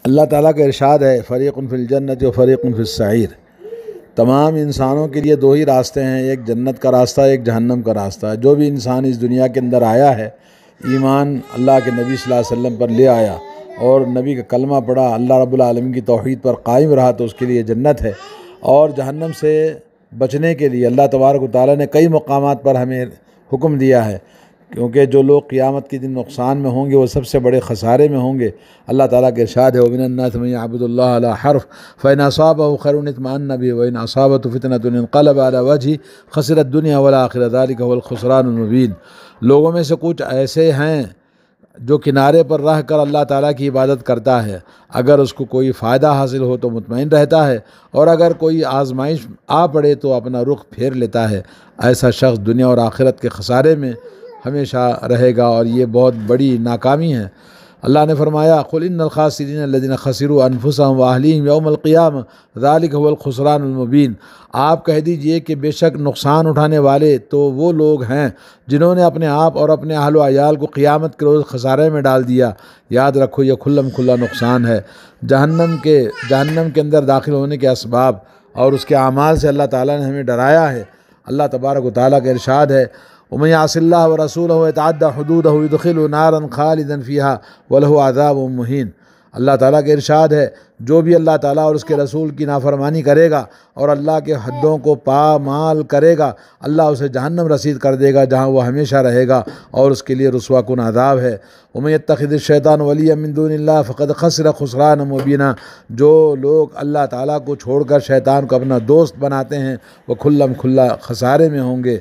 अल्लाह ताला का इरशाद है, फ़रीक़ुन फ़िल जन्नति व फ़रीक़ुन फ़िस सईर। तमाम इंसानों के लिए दो ही रास्ते हैं, एक जन्नत का रास्ता, एक जहन्नम का रास्ता। जो भी इंसान इस दुनिया के अंदर आया है, ईमान अल्लाह के नबी सल्लल्लाहु अलैहि वसल्लम पर ले आया और नबी का कलमा पढ़ा, अल्लाह रब्बुल आलमीन की तौहीद पर कायम रहा, तो उसके लिए जन्नत है। और जहन्नम से बचने के लिए अल्लाह तबारक व तआला ने कई मकामात पर हमें हुक्म दिया है, क्योंकि जो लोग क़यामत के दिन नुकसान में होंगे वो सबसे बड़े खसारे में होंगे। अल्लाह ताला के इरशाद है, व मिनन्नास मन यअबुदुल्लाह अला हर्फ फ़इन असाबहु खैरुन इत्मअन्न बिही व इन असाबतहु फितनतुन इनक़लबा अला वजहिही खसिरत दुनिया वल आखिरह ज़ालिका हुवल खुसरानुल मुबीन। लोगों में से कुछ ऐसे हैं जो किनारे पर रह कर अल्लाह ताला की इबादत करता है, अगर उसको कोई फ़ायदा हासिल हो तो मुतमईन रहता है, और अगर कोई आजमाइश आ पड़े तो अपना रुख फेर लेता है। ऐसा शख्स दुनिया और आखिरत के खसारे में हमेशा रहेगा, और ये बहुत बड़ी नाकामी है। अल्लाह ने फरमाया, कुल इन्नल खासिरीन अल्लज़ीना खसिरू अनफुसहुम व अहलीहिम यौमल क़ियामह ज़ालिका हुवल खुसरानुल मुबीन। आप कह दीजिए कि बेशक नुकसान उठाने वाले तो वो लोग हैं जिन्होंने अपने आप और अपने अहल व अयाल को क़ियामत के रोज़ खसारे में डाल दिया। याद रखो, ये खुल्लम खुल्ला नुकसान है। जहन्नम के अंदर दाखिल होने के असबाब और उसके अमाल से अल्लाह ताला ने हमें डराया है। अल्लाह तबारक व तआला का इरशाद है, वमन यअसिल्लाह व रसूलहु व यतअद्दा हुदूदहु युदखिलहु नारन खालिदन फ़ीहा व लहु अज़ाबुन मुहीन। अल्लाह ताला का इरशाद है, जो भी अल्लाह ताला और उसके रसूल की नाफरमानी करेगा और अल्लाह के हद्दों को पामाल करेगा, अल्लाह उसे जहन्नम रसीद कर देगा जहाँ वह हमेशा रहेगा, और उसके लिए रुस्वाकुन अज़ाब है। वमन यत्तखिज़ शैतान वलिय्यन मिन दूनिल्लाह फ़क़द खसिर खुसरान मुबीना। जो लोग अल्लाह ताला को छोड़कर शैतान को अपना दोस्त बनाते हैं वह खुल्लम खुल्ला खसारे में होंगे।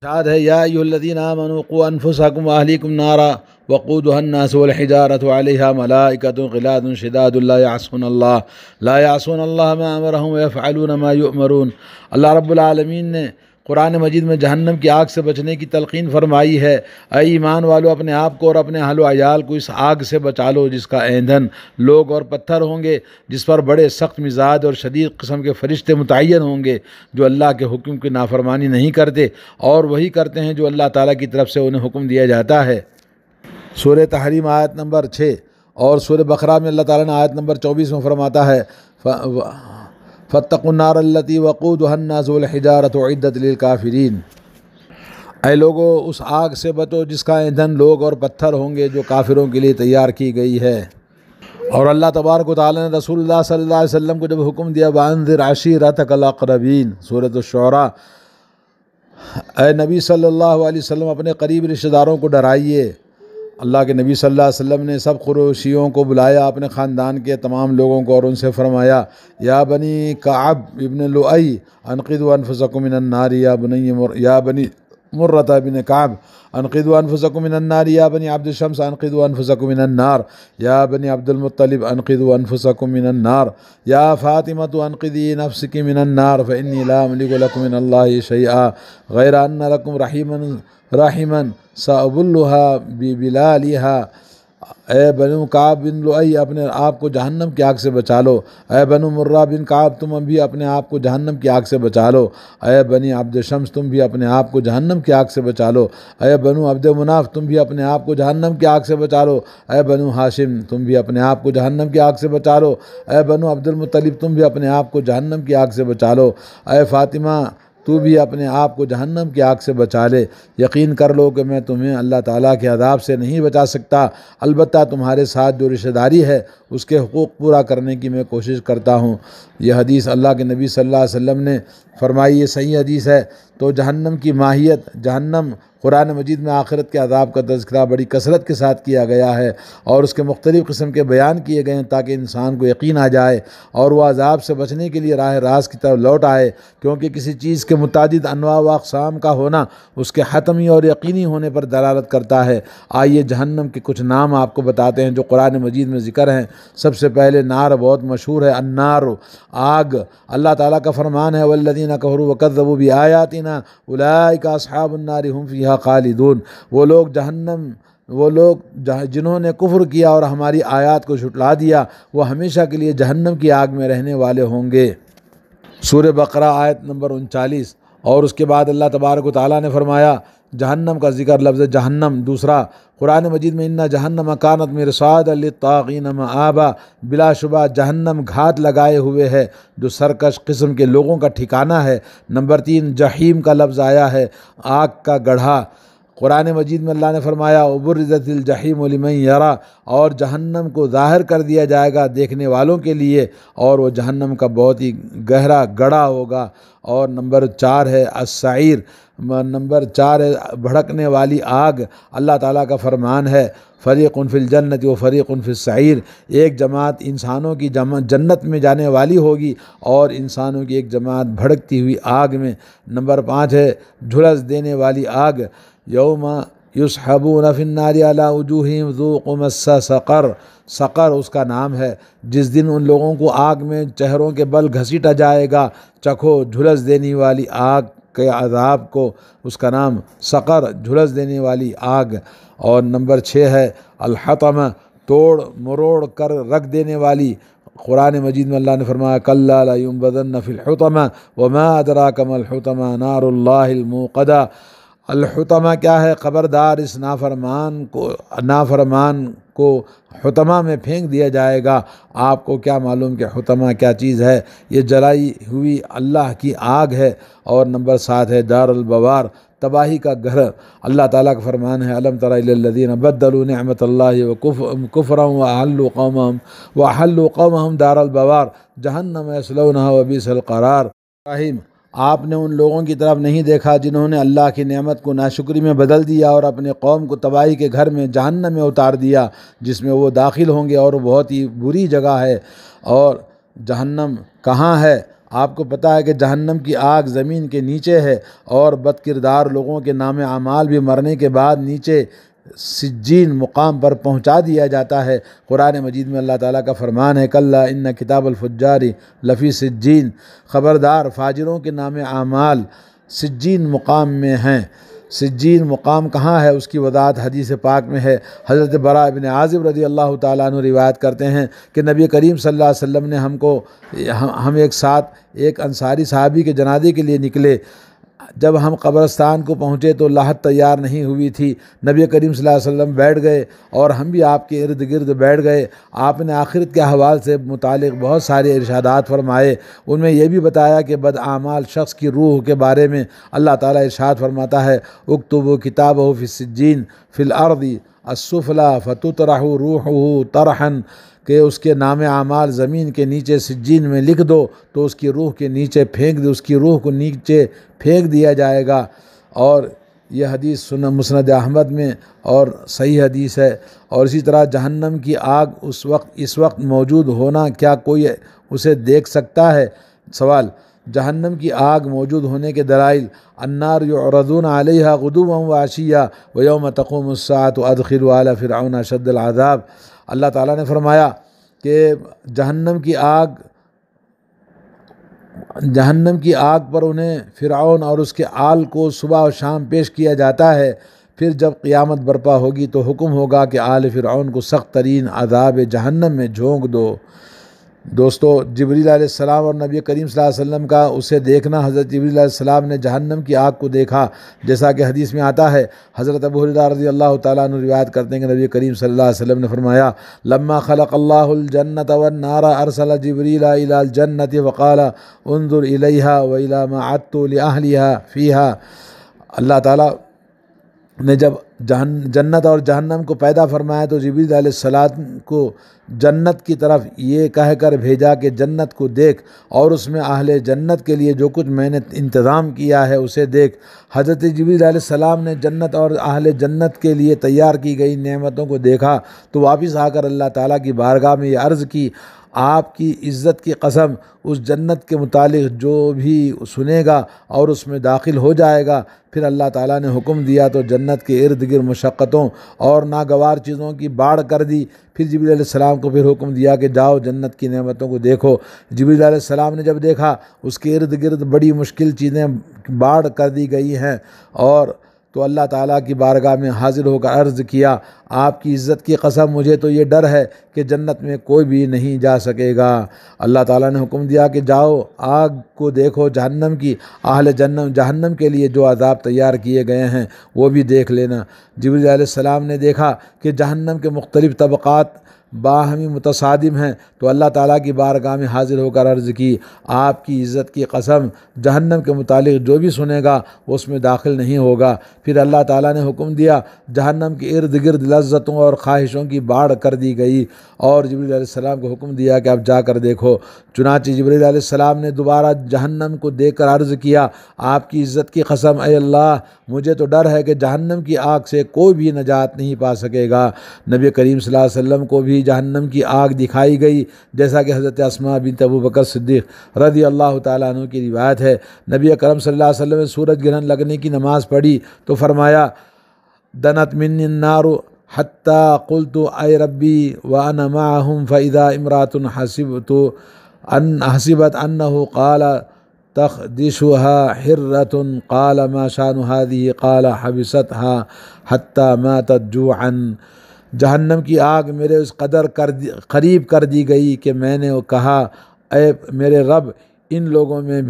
इरशाद है, या अय्युहल्लज़ीना आमनू क़ू अनफुसकुम व अहलीकुम नारा वक़ूदुहा अन्नास वल हिजारतु अलैहा मलाइकतुन ग़िलाज़ुन शिदादुन ला यअसूनल्लाह मा अमरहुम व यफ़अलून मा युअमरून। अल्लाह रब्बुल आलमीन ने कुरान मजीद में जहन्नम की आग से बचने की तलक़ीन फरमाई है। ऐ ईमान वालों, अपने आप को और अपने अहल व अयाल को इस आग से बचा लो जिसका ईंधन लोग और पत्थर होंगे, जिस पर बड़े सख्त मिजाज और शदीद किस्म के फरिश्ते मुतय्यन होंगे, जो अल्लाह के हुक्म की नाफरमानी नहीं करते और वही करते हैं जो अल्लाह ताला की तरफ से उन्हें हुक्म दिया जाता है। सूरह तहरीम आयत नंबर 6 और सूरह बकरा में अल्लाह ताला ने आयत नंबर 24 में फरमाता है, फत्तकुन्नार अल्लती वक़ूदुहा अन्नास वल हिजारतु उइद्दत लिल काफिरीन। ऐ लोगो, उस आग से बचो जिसका ईंधन लोग और पत्थर होंगे, जो काफिरों के लिए तैयार की गई है। और अल्लाह तबारक व तआला ने रसूलुल्लाह सल्लल्लाहु अलैहि वसल्लम को जब हुक्म दिया, वअन्ज़िर अशीरतकल अक़रबीन, सूरह अश-शुअरा, ऐ नबी सल्लल्लाहु अलैहि वसल्लम अपने करीब रिश्तेदारों को डराइए। अल्लाह के नबी सल्लल्लाहु अलैहि वसल्लम ने सब कुरैशियों को बुलाया, अपने ख़ानदान के तमाम लोगों को, और उनसे फरमाया, या बनी कअब इब्न लुअई अनक़िदू अनफुसकुम मिनन नार, या बनी मुर्रता बिन कअब अनक़िदू अनफुसकुम मिनन नार, या बनी अब्द शम्स अनक़िदू अनफुसकुम मिनन नार, या बनी अब्दुल मुत्तलिब अनक़िदू अनफुसकुम मिनन नार, या फ़ातिमतु अनक़िदी नफ़्सिकी मिनन नार फ़इन्नी ला अमलिकु लकुम मिनल्लाहि शैअा ग़ैरा अन्ना लकुम रहीमन सअबुल्लुहा बिलालिहा। ए बनु काब बिन लुअई, अपने आप को जहन्नम की आग से बचा लो। ए बनु मुर्रा बिन काब, तुम भी अपने आप को जहन्नम की आग से बचा लो। ए बनी अब्द शम्स, तुम भी अपने आप को जहन्नम की आग से बचा लो। ए बनु अब्द मुनाफ, तुम भी अपने आप को जहन्नम की आग से बचा लो। ए बनु हाशिम, तुम भी अपने आप को जहन्नम की आग से बचा लो। ए बनु अब्दुल मुत्तलिब, तुम भी अपने आप को जहन्नम की आग से बचा लो। ए फातिमा, तू भी अपने आप को जहन्नम की आग से बचा ले। यकीन कर लो कि मैं तुम्हें अल्लाह ताला के अज़ाब से नहीं बचा सकता, अलबत्ता तुम्हारे साथ जो रिश्तेदारी है उसके हुकूक पूरा करने की मैं कोशिश करता हूँ। यह हदीस अल्लाह के नबी सल्लल्लाहु अलैहि वसल्लम ने फरमाई, ये सही हदीस है। तो जहन्नम की माहियत, जहन्नम कुरान मजीद में आखिरत के अज़ाब का तज़किरा बड़ी कसरत के साथ किया गया है और उसके मुख्तलिफ़ किस्म के बयान किए गए हैं, ताकि इंसान को यकीन आ जाए और वह अज़ाब से बचने के लिए राह रास्त की तरफ लौट आए। क्योंकि किसी चीज़ के मुतादिद अनवा व अक़साम का होना उसके हतमी और यकीनी होने पर दलालत करता है। आइए जहन्नम के कुछ नाम आपको बताते हैं जो कुरान मजीद में ज़िक्र हैं। सबसे पहले नार बहुत मशहूर है, अन्नार, आग। अल्लाह ताला का फरमान है, वल्लज़ीना कफ़रू व कज़्ज़बू बिआयातिना उलाइका अस्हाबुन नार हुम फ़ीहा खालिदून। वो लोग जिन्होंने कुफ्र किया और हमारी आयत को झुटला दिया, वो हमेशा के लिए जहन्नम की आग में रहने वाले होंगे। सूरह बकरा आयत नंबर 39। और उसके बाद अल्लाह तबारक व तआला ने फरमाया, जहन्नम का जिक्र लफ्ज़ जहन्नम। दूसरा, कुरान मजीद में इन्ना जहन्नम कानत मिरसादन लित्तागीन मआबा, बिलाशुबा जहन्नम घात लगाए हुए है जो सरकश किस्म के लोगों का ठिकाना है। नंबर 3, जहीम का लफ्ज़ आया है, आग का गढ़ा। कुरान मजीद में अल्लाह ने फरमाया उबुर्रिज़तिल जहीम लिमन यरा, और जहन्नम को ज़ाहिर कर दिया जाएगा देखने वालों के लिए, और वो जहन्नम का बहुत ही गहरा गड़ा होगा। और नंबर 4 है अस्साइर, नंबर 4 है भड़कने वाली आग। अल्लाह ताला का फरमान है फ़रीक़ुन फ़िल जन्नति व फ़रीक़ुन फ़िस सईर, एक जमात इंसानों की जन्नत में जाने वाली होगी और इंसानों की एक जमात भड़कती हुई आग में। नंबर 5 है झुलस देने वाली आग, यौमा युस्हबून फिन्नारि अला वजूहिहिम ज़ूक़ू मस्सा सक़र, सक़र उसका नाम है। जिस दिन उन लोगों को आग में चेहरों के बल घसीटा जाएगा, चखो झुलस देने वाली आग के अज़ाब को, उसका नाम सक़र, झुलस देने वाली आग। और नंबर 6 है अल-हतमा, तोड़ मरोड़ कर रख देने वाली। कुरान मजीद में अल्लाह ने फरमाया कल्ला ला युनबज़न्ना फ़िल हुतमा वमा अदराका मल हुतमा नारुल्लाहिल मूक़दा। अल-हुतमा क्या है? खबरदार इस नाफरमान को हुतमा में फेंक दिया जाएगा। आपको क्या मालूम कि हुतमा क्या चीज़ है? ये जलाई हुई अल्लाह की आग है। और नंबर 7 है दारुल बवार, तबाही का घर। अल्लाह ताला का फरमान है अलम तरा इलल्लज़ीना बद्दलू निअमतल्लाहि व कुफ़रन व अहल्लू कौमहम दारुल बवार जहन्नम यस्लौनहा व बि'सल क़रार। इब्राहीम, आपने उन लोगों की तरफ नहीं देखा जिन्होंने अल्लाह की नेमत को नाशुक्री में बदल दिया और अपने कौम को तबाही के घर में जहन्नम में उतार दिया, जिसमें वो दाखिल होंगे और वो बहुत ही बुरी जगह है। और जहन्नम कहाँ है? आपको पता है कि जहन्नम की आग ज़मीन के नीचे है और बदकिरदार लोगों के नाम अमाल भी मरने के बाद नीचे सिज्जीन मुकाम पर पहुंचा दिया जाता है। कुरान मजीद में अल्लाह ताला का फरमान है कल्ला इन्ना किताबुल फुज्जारी लफ़ी सिज्जीन, ख़बरदार फाजिरों के नाम आमाल सिज्जीन मुकाम में हैं। सिज्जीन मुकाम कहाँ है? उसकी वज़ाहत हदीस पाक में है। हज़रत बरा इब्न आज़िब रज़ी अल्लाह ताला अन्हु रिवायत करते हैं कि नबी करीम सल्लल्लाहु अलैहि वसल्लम ने हम एक साथ एक अंसारी सहाबी के जनाजे के लिए निकले। जब हम कब्रस्तान को पहुँचे तो लाहत तैयार नहीं हुई थी। नबी करीम सल्लल्लाहु अलैहि वसल्लम बैठ गए और हम भी आपके इर्द गिर्द बैठ गए। आपने आखिरत के हवाल से मुतालिक बहुत सारे इरशादात फरमाए। उनमें यह भी बताया कि बदआमाल शख्स की रूह के बारे में अल्लाह ताला इरशाद फरमाता है उक्तुबू किताबहु फ़िस्सिज्जीन फ़िल अर्दी अस्सुफ़ला फ़तुतरहु रूहुहु तरहन, कि उसके नाम आमाल ज़मीन के नीचे सिज्जीन में लिख दो तो उसकी रूह के नीचे फेंक दो, उसकी रूह को नीचे फेंक दिया जाएगा। और यह हदीस मुस्नद अहमद में और सही हदीस है। और इसी तरह जहन्नम की आग इस वक्त मौजूद होना, क्या कोई उसे देख सकता है? सवाल, जहन्नम की आग मौजूद होने के दलाइल अन्नार युअरज़ून अलैहा गुदुव्वन व अशिय्या व यौम तक़ूमुस्साअतु अदखिलू आला फ़िरऔन अशद्दल अज़ाब। अल्लाह ताला ने फरमाया कि जहन्नम की आग पर उन्हें फ़िरऔन और उसके आल को सुबह और शाम पेश किया जाता है। फिर जब क़यामत बर्पा होगी तो हुक्म होगा कि आल फ़िरऔन को सख्त तरीन अज़ाब जहन्नम में झोंक दो। दोस्तों, जिब्रील अलैहिस्सलाम और नबी करीम सल्लल्लाहु अलैहि वसल्लम का उसे देखना, हज़रत जिब्रील अलैहिस्सलाम ने जहन्नम की आग को देखा, जैसा कि हदीस में आता है। हज़रत अबू हुरैरा रज़ियल्लाहु ताला अन्हु रिवायत करते हैं कि नबी करीम सल्लल्लाहु अलैहि वसल्लम ने फरमाया लम्मा खलक़ल्लाहुल जन्नत वन नारा अरसला जिब्रील इलल जन्नति व क़ाला उन्ज़ुर इलैहा व इला मा अअद्तु लि अहलिहा फ़ीहा। अल्लाह ताला ने जब जन्नत और जहन्नम को पैदा फरमाया तो जिब्रील अलैहिस्सलाम को जन्नत की तरफ ये कहकर भेजा कि जन्नत को देख और उसमें अहले जन्नत के लिए जो कुछ मैंने इंतज़ाम किया है उसे देख। हज़रत जिब्रील अलैहिस्सलाम ने जन्नत और अहले जन्नत के लिए तैयार की गई नेमतों को देखा तो वापस आकर अल्लाह ताला की बारगाह में ये अर्ज़ की, आपकी इज़्ज़त की कसम, उस जन्नत के मुतालिक जो भी सुनेगा और उसमें दाखिल हो जाएगा। फिर अल्लाह ताला ने हुक्म दिया तो जन्नत के इर्द गिर्द मशक्क़तों और नागवार चीज़ों की बाढ़ कर दी। फिर जिब्रील अलैहिस्सलाम को फिर हुक्म दिया कि जाओ जन्नत की नेमतों को देखो। जिब्रील अलैहिस्सलाम ने जब देखा उसके इर्द गिर्द बड़ी मुश्किल चीज़ें बाढ़ कर दी गई हैं और तो अल्लाह ताला की बारगाह में हाजिर होकर अर्ज़ किया, आपकी इज़्ज़त की कसम मुझे तो ये डर है कि जन्नत में कोई भी नहीं जा सकेगा। अल्लाह ताला ने हुक्म दिया कि जाओ आग को देखो, जहन्नम की, आहले जहन्नम के लिए जो अज़ाब तैयार किए गए हैं वो भी देख लेना। जिब्रील अलैहिस्सलाम ने देखा कि जहन्नम के मुख्तलिफ़ तबक़ात बाहमी मुतसादिम हैं, तो अल्लाह ताला की बारगाह में हाजिर होकर अर्ज़ की, आपकी इज़्ज़त की कसम जहन्नम के मुतालिक जो भी सुनेगा वो उसमें दाखिल नहीं होगा। फिर अल्लाह ताला ने हुक्म दिया, जहन्नम के इर्द गिर्द लज्जतों और ख्वाहिशों की बाढ़ कर दी गई और जिब्रील अलैहिस्सलाम को हुक्म दिया कि आप जाकर देखो। चुनांचे जिब्रील अलैहिस्सलाम ने दोबारा जहन्नम को देखकर अर्ज़ किया, आपकी इज़्ज़त की कसम ऐ अल्लाह, मुझे तो डर है कि जहन्नम की आग से कोई भी नजात नहीं पा सकेगा। नबी करीम सल्लल्लाहु अलैहि वसल्लम को भी जहन्नम की आग दिखाई गई, जैसा कि हज़रत अस्मा बिन्त अबू बकर सिद्दीक़ रज़ी अल्लाह ताला अन्हु की रिवायत है। नबी अकरम सल्लल्लाहु अलैहि वसल्लम ने सूरज ग्रहण लगने की नमाज़ पढ़ी तो फरमाया, दनत मिन्नी नारु हत्ता क़ुल्तु ऐ रब्बी व अना माअहुम फ़इज़ा इम्रातुन हसिबत अन्नहु क़ाल तख़दिशुहा हिर्रतुन क़ाल मा शानु हाज़िही क़ाल हबिसतहा हत्ता मातत जुअन। जहन्नम की आग मेरे उस कदर करीब कर दी गई कि मैंने वो कहा, ऐ मेरे रब, इन लोगों में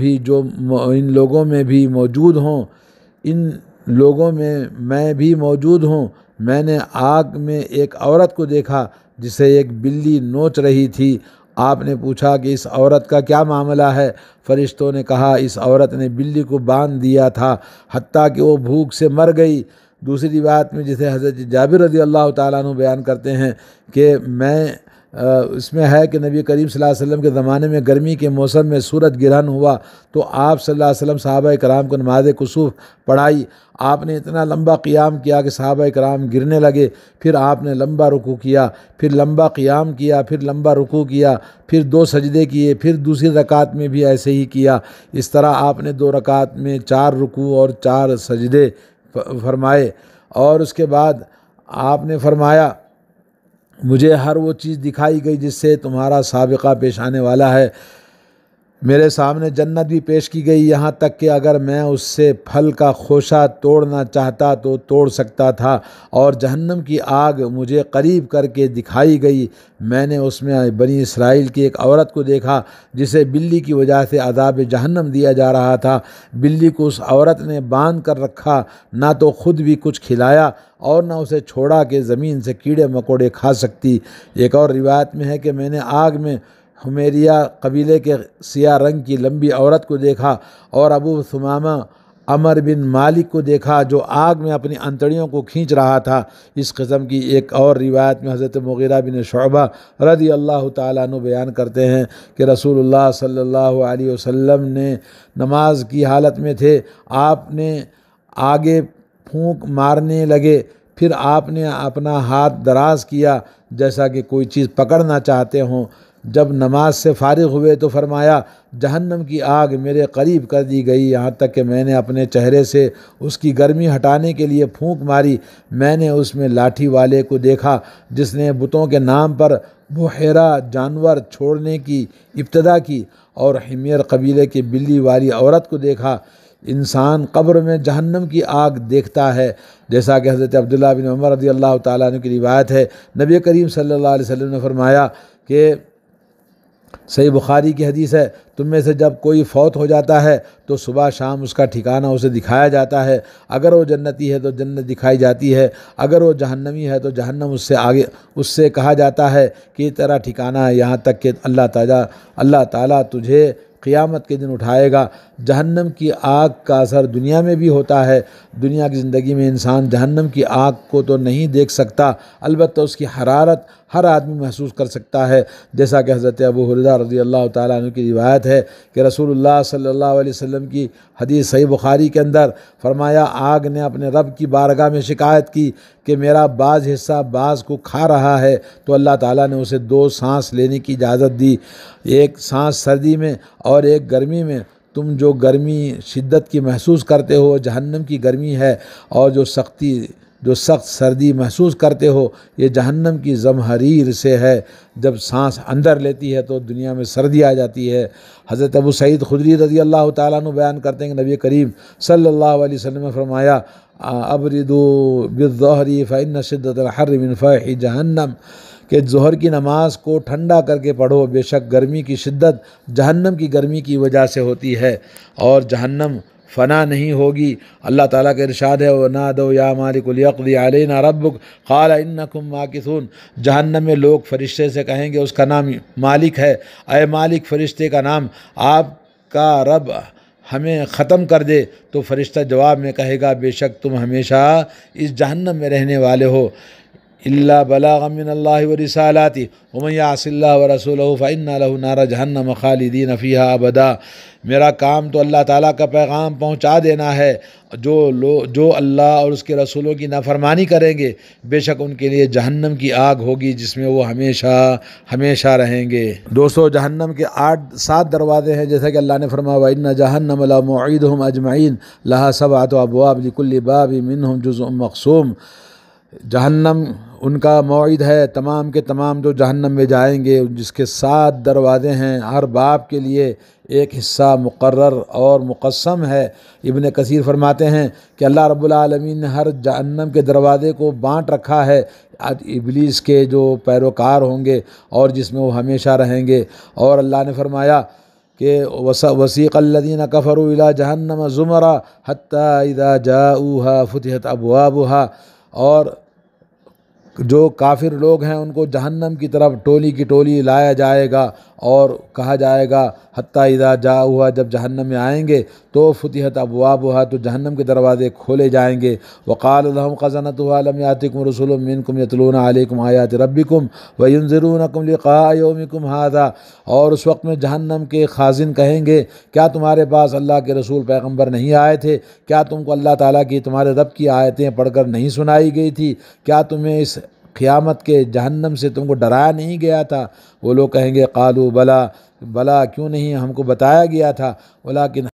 भी मौजूद हों, इन लोगों में मैं भी मौजूद हूँ। मैंने आग में एक औरत को देखा जिसे एक बिल्ली नोच रही थी। आपने पूछा कि इस औरत का क्या मामला है? फरिश्तों ने कहा, इस औरत ने बिल्ली को बांध दिया था हत्ता कि वो भूख से मर गई। दूसरी बात में जिसे हज़रत जाबिर रज़ी अल्लाह ताला अन्हु बयान करते हैं कि इसमें है कि नबी करीम सल्लल्लाहु अलैहि वसल्लम के ज़माने में गर्मी के मौसम में सूरज ग्रहण हुआ तो आप सल्लल्लाहु अलैहि वसल्लम सहाबा कराम को नमाज कुसूफ पढ़ाई। आपने इतना लंबा क़ियाम किया कि सहाबा कराम गिरने लगे। फिर आपने लंबा रुकू किया, फिर लंबा क़ियाम किया, फिर लंबा रुकू किया, फिर 2 सजदे किए, फिर दूसरी रकात में भी ऐसे ही किया। इस तरह आपने 2 रकात में 4 रुकू और 4 सजदे फरमाए। और उसके बाद आपने फरमाया, मुझे हर वो चीज़ दिखाई गई जिससे तुम्हारा साबिक़ा पेश आने वाला है। मेरे सामने जन्नत भी पेश की गई, यहाँ तक कि अगर मैं उससे फल का खोशा तोड़ना चाहता तो तोड़ सकता था। और जहन्नम की आग मुझे करीब करके दिखाई गई। मैंने उसमें बनी इसराइल की एक औरत को देखा जिसे बिल्ली की वजह से अज़ाब जहन्नम दिया जा रहा था। बिल्ली को उस औरत ने बांध कर रखा, ना तो खुद भी कुछ खिलाया और ना उसे छोड़ा कि ज़मीन से कीड़े मकोड़े खा सकती। एक और रिवायत में है कि मैंने आग में हुमैरिया कबीले के सिया रंग की लंबी औरत को देखा और अबू सुमामा अमर बिन मालिक को देखा जो आग में अपनी अंतड़ियों को खींच रहा था। इस किस्म की एक और रिवायत में हज़रत मुग़ीरा बिन शुअबा रज़ी अल्लाह ताला अन्हु बयान करते हैं कि रसूलुल्लाह सल्लल्लाहु अलैहि वसल्लम ने नमाज की हालत में थे, आपने आगे फूंक मारने लगे, फिर आपने अपना हाथ दराज किया जैसा कि कोई चीज़ पकड़ना चाहते हों। जब नमाज से फारिग हुए तो फरमाया, जहन्नम की आग मेरे करीब कर दी गई, यहाँ तक कि मैंने अपने चेहरे से उसकी गर्मी हटाने के लिए फूंक मारी। मैंने उसमें लाठी वाले को देखा जिसने बुतों के नाम पर बुहेरा जानवर छोड़ने की इब्तिदा की और हिमेर कबीले की बिल्ली वाली औरत को देखा। इंसान कब्र में जहन्नम की आग देखता है, जैसा कि हज़रत अब्दुल्लाह बिन उमर रज़ी अल्लाह ताला अन्हु की रिवायत है। नबी करीम सल्लल्लाहु अलैहि वसल्लम ने फरमाया कि सही बुखारी की हदीस है, तुम में से जब कोई फौत हो जाता है तो सुबह शाम उसका ठिकाना उसे दिखाया जाता है। अगर वो जन्नती है तो जन्नत दिखाई जाती है, अगर वो जहन्नमी है तो जहन्नम उससे कहा जाता है कि तेरा ठिकाना है, यहाँ तक कि अल्लाह ताला तुझे क़ियामत के दिन उठाएगा। जहन्नम की आग का असर दुनिया में भी होता है। दुनिया की ज़िंदगी में इंसान जहन्नम की आग को तो नहीं देख सकता, अलबत्ता उसकी हरारत हर आदमी महसूस कर सकता है। जैसा कि हज़रत अबू हुरैरा रज़ी अल्लाह ताला अन्हु की रिवायत है कि रसूलुल्लाह सल्लल्लाहु अलैहि वसल्लम की हदीस सही बुखारी के अंदर फरमाया, आग ने अपने रब की बारगाह में शिकायत की कि मेरा बाज़ हिस्सा बाज़ को खा रहा है, तो अल्लाह ताला ने उसे 2 सांस लेने की इजाज़त दी, एक सांस सर्दी में और एक गर्मी में। तुम जो गर्मी शिद्दत की महसूस करते हो जहन्नम की गर्मी है, और जो सख्ती जो सख्त सर्दी महसूस करते हो, ये जहन्नम की ज़महरीर से है। जब सांस अंदर लेती है तो दुनिया में सर्दी आ जाती है। हज़रत अबू सईद खुदरी रज़ी अल्लाह ताला अन्हु बयान करते हैं कि नबी करीम सल्लल्लाहु अलैहि वसल्लम ने फरमाया, अबरिदू बिज़्ज़हरी फ़इन्न शिद्दतल हर्र मिन फ़ैहि जहन्नम, कि ज़ोहर की नमाज को ठंडा करके पढ़ो, बेशक गर्मी की शिद्दत जहन्नम की गर्मी की वजह से होती है और जहन्नम फ़ना नहीं होगी। अल्लाह ताला का इरशाद है, वनादौ या मालिकुल यक़्दी अलैना रब्बुक क़ाल इन्नकुम माकिसून। जहन्नम में लोग फरिश्ते से कहेंगे, उसका नाम मालिक है, अय मालिक, फरिश्ते का नाम आपका रब हमें ख़त्म कर दे। तो फरिश्ता जवाब में कहेगा, बेशक तुम हमेशा इस जहन्नम में रहने वाले हो। इल्ला बलागम मिनल्लाहि व रिसालाति व मन यासिल्लाह व रसूलहु फ़इन्ना लहु नार जहन्नम खालिदीन फ़ीहा अबदा। मेरा काम तो अल्लाह ताला का पैगाम पहुँचा देना है। जो अल्लाह और उसके रसूलों की नाफरमानी करेंगे, बेशक उनके लिए जहन्नम की आग होगी जिसमें वो हमेशा हमेशा रहेंगे। दोस्तों, जहन्नम के 7 दरवाज़े हैं, जैसा कि अल्लाह ने फरमाया, व इन्ना जहन्नम ला मौईदुहुम अजमईन लहा सबअतु अबवाब लिकुल्लि बाबिन मिनहुम जुज़्उम मक़सूम। जहन्नम उनका मौईद है, तमाम के तमाम जो जहन्नम में जाएंगे, जिसके 7 दरवाज़े हैं, हर बाब के लिए एक हिस्सा मुकर्रर और मुक़स्सम है। इब्न कसीर फरमाते हैं कि अल्लाह रब्बुल आलमीन ने हर जहन्नम के दरवाज़े को बाँट रखा है इब्लीस के जो पैरोकार होंगे और जिसमें वो हमेशा रहेंगे। और अल्लाह ने फरमाया कि वसीक़ल्लज़ीना कफ़रू इला जहन्नम ज़ुमरा हत्ता इज़ा जाऊहा फ़ुतिहत अबवाबुहा। और जो काफिर लोग हैं उनको जहन्नम की तरफ टोली की टोली लाया जाएगा और कहा जाएगा, हत्ता इज़ा जाऊहा, जब जहन्नम में आएंगे तो फुतिहत अबवाबुहा, तो जहन्नम के दरवाज़े खोले जाएंगे। वक़ाल लहुम ख़ज़नतुहा अलम यातिकुम रसूलुम मिनकुम यतलूना अलैकुम आयाति रब्बिकुम व युनज़िरूनकुम लिक़ाअ यौमिकुम हाज़ा। और उस वक्त में जहन्नम के खाजिन कहेंगे, क्या तुम्हारे पास अल्लाह के रसूल पैगम्बर नहीं आए थे? क्या तुमको अल्लाह ताला की, तुम्हारे रब की आयतें पढ़कर नहीं सुनाई गई थी? क्या तुम्हें इस क़यामत के जहन्नम से तुमको डराया नहीं गया था? वो लोग कहेंगे, क़ालू बला, भला क्यों नहीं, हमको बताया गया था, वलाकिन